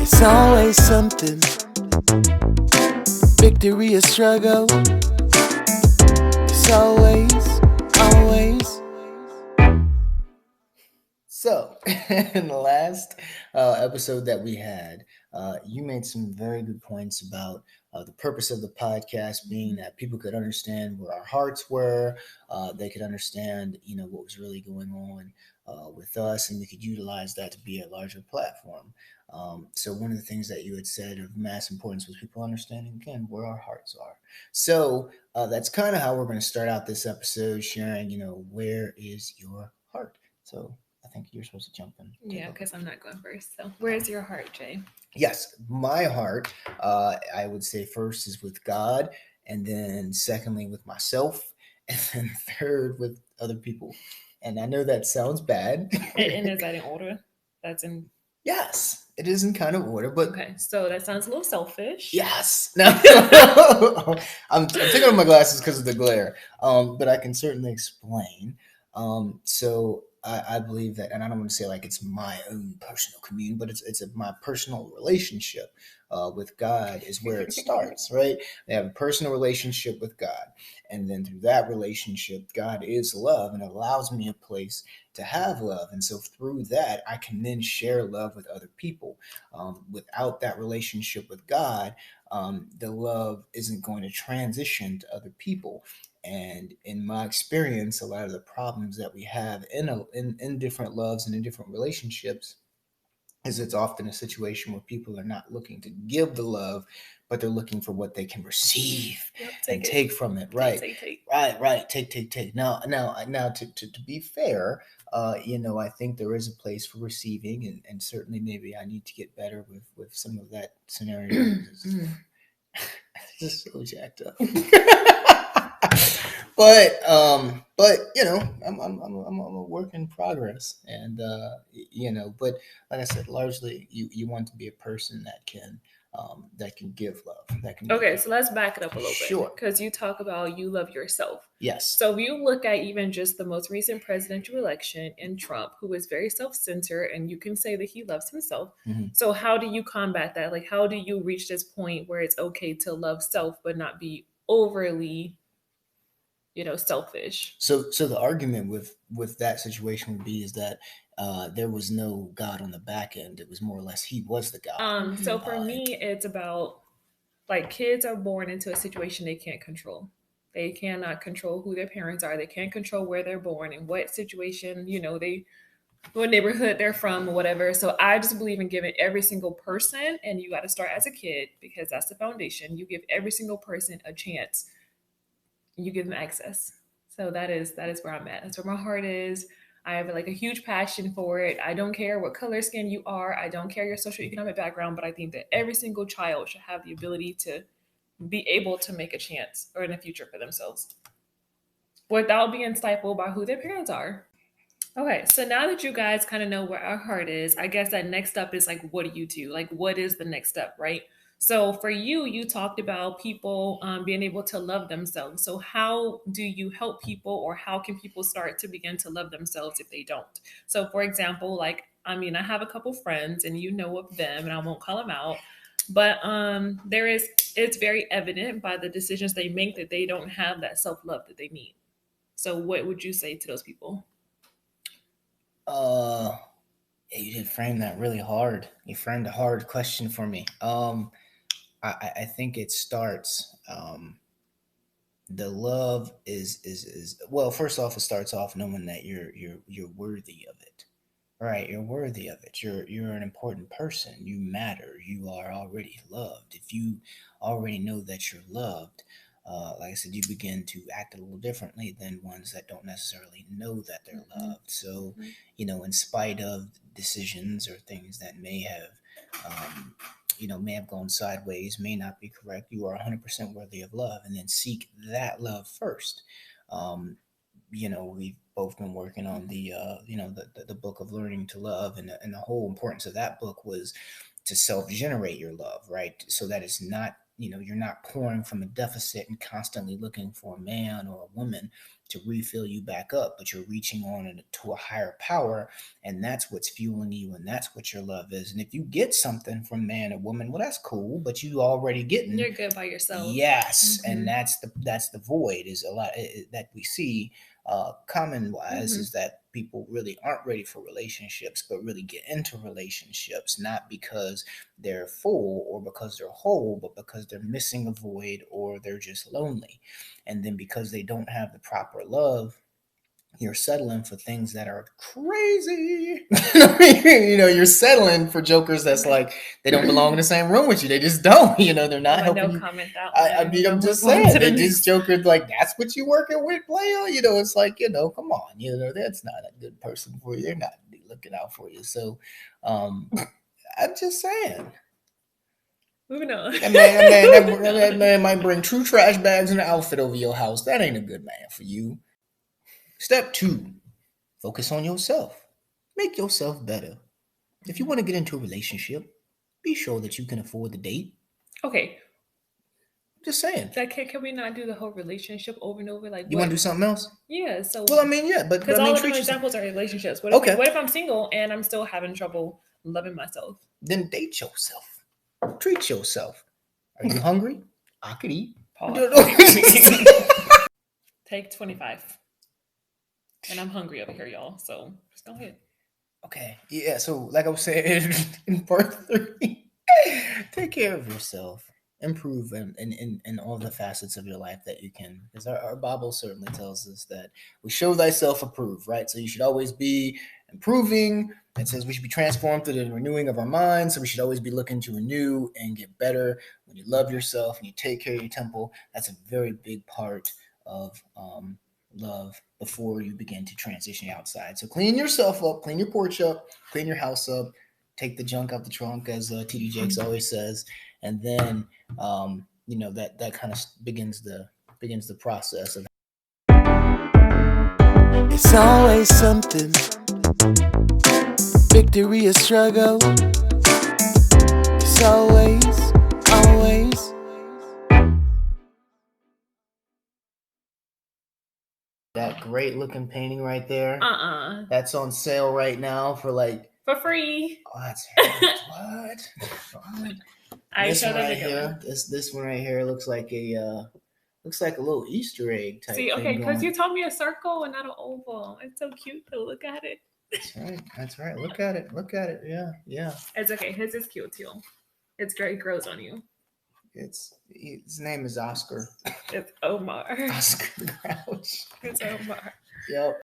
It's always something. Victory or struggle. It's always. So, in the last episode that we had, you made some very good points about the purpose of the podcast being that people could understand where our hearts were. They could understand, what was really going on with us, and we could utilize that to be a larger platform. So, one of the things that you had said of mass importance was people understanding again where our hearts are. So, that's kind of how we're going to start out this episode, sharing, where is your heart? So, I think you're supposed to jump in. Yeah, because I'm not going first. So, where's your heart, Jay? Yes, my heart, I would say first is with God, and then secondly with myself, and then third with other people. And I know that sounds bad. And is that in order? That's in. Yes, it is in kind of order, but Okay, so that sounds a little selfish. yes. No, I'm taking off my glasses because of the glare. But I can certainly explain. So I believe that, and I don't want to say like it's my own personal commune, but my personal relationship with God is where it starts, right? They have a personal relationship with God, and then through that relationship, God is love, and it allows me a place to have love, and so through that, I can then share love with other people. Without that relationship with God, the love isn't going to transition to other people. And in my experience, a lot of the problems that we have in different loves and in different relationships is it's often a situation where people are not looking to give the love, but they're looking for what they can receive and take from it. Right, Take. right. Take. Now, to be fair, I think there is a place for receiving, and certainly maybe I need to get better with some of that scenario. Just so jacked up. but I'm a work in progress, and but like I said, largely you want to be a person that can give love, that can. Okay, so let's back it up a little Sure. bit, because you talk about you love yourself. Yes. So if you look at even just the most recent presidential election in Trump, who is very self-centered, and you can say that he loves himself. Mm-hmm. So how do you combat that? Like, how do you reach this point where it's okay to love self but not be overly, selfish? So the argument with that situation would be is that there was no God on the back end. It was more or less he was the God. So for me, it's about, like, kids are born into a situation they can't control. They cannot control who their parents are. They can't control where they're born and what situation, what neighborhood they're from or whatever. So I just believe in giving every single person, and you got to start as a kid because that's the foundation. You give every single person a chance. You give them access. So that is where I'm at. That's where my heart is. I have like a huge passion for it. I don't care what color skin you are. I don't care your socioeconomic background, but I think that every single child should have the ability to be able to make a chance or in a future for themselves without being stifled by who their parents are. Okay, so now that you guys kind of know where our heart is, I guess that next step is like, what do you do? Like, what is the next step, right? So for you, you talked about people being able to love themselves. So how do you help people, or how can people start to begin to love themselves if they don't? So for example, like, I mean, I have a couple friends, and you know of them, and I won't call them out, but it's very evident by the decisions they make that they don't have that self love that they need. So what would you say to those people? Yeah, you did frame that really hard. You framed a hard question for me. I think it starts. The love is well. First off, it starts off knowing that you're worthy of it. Right, you're worthy of it. You're an important person. You matter. You are already loved. If you already know that you're loved, like I said, you begin to act a little differently than ones that don't necessarily know that they're loved. So, in spite of decisions or things that um, may have gone sideways, may not be correct, you are 100% worthy of love, and then seek that love first. Um, we've both been working on the book of learning to love, and the whole importance of that book was to self-generate your love, right? So that it's not, you're not pouring from a deficit and constantly looking for a man or a woman to refill you back up, but you're reaching on to a higher power, and that's what's fueling you, and that's what your love is. And if you get something from man or woman, well, that's cool, but you already getting. You're good by yourself. Yes, Mhm. and that's the void is a lot that we see common wise is that people really aren't ready for relationships, but really get into relationships not because they're full or because they're whole, but because they're missing a void or they're just lonely. And then because they don't have the proper love, you're settling for things that are crazy. You're settling for jokers that's like they don't belong in the same room with you. They just don't. They're not helping No you. comment that I one. mean, I'm We'll just move on saying to the they next. just joker like that's what you working with, player. It's like come on. That's not a good person for you. They're not looking out for you. So, I'm just saying. Moving on. That man might bring 2 trash bags and an outfit over your house. That ain't a good man for you. Step 2. Focus on yourself. Make yourself better. If you want to get into a relationship, be sure that you can afford the date. Okay. Just saying. Can we not do the whole relationship over and over? Like, you want to do something else? Yeah. So. Well, I mean, yeah, but because all of them examples are relationships. What if I'm single and I'm still having trouble loving myself? Then date yourself. Treat yourself. Are you hungry? I could eat. Take 25. And I'm hungry over here, y'all. So just go ahead. Okay. Yeah. So, like I was saying in part 3, take care of yourself. Improve in all the facets of your life that you can. Because our Bible certainly tells us that we show thyself approved, right? So you should always be improving. It says we should be transformed through the renewing of our minds. So we should always be looking to renew and get better. When you love yourself and you take care of your temple, that's a very big part of love before you begin to transition outside. So clean yourself up, clean your porch up, clean your house up, take the junk out the trunk, as TD Jakes always says, and then that kind of begins the process of. It's always something. Victory or struggle. It's always. That great looking painting right there. That's on sale right now for free. Oh, that's what? This one right here. This one right here looks like a little Easter egg type. See, okay, because you told me a circle and not an oval. It's so cute to look at it. That's right. Look at it. Yeah. It's okay. His is cute too. It's great. Grows on you. His name is Oscar. It's Omar. Oscar the Grouch. It's Omar. Yep.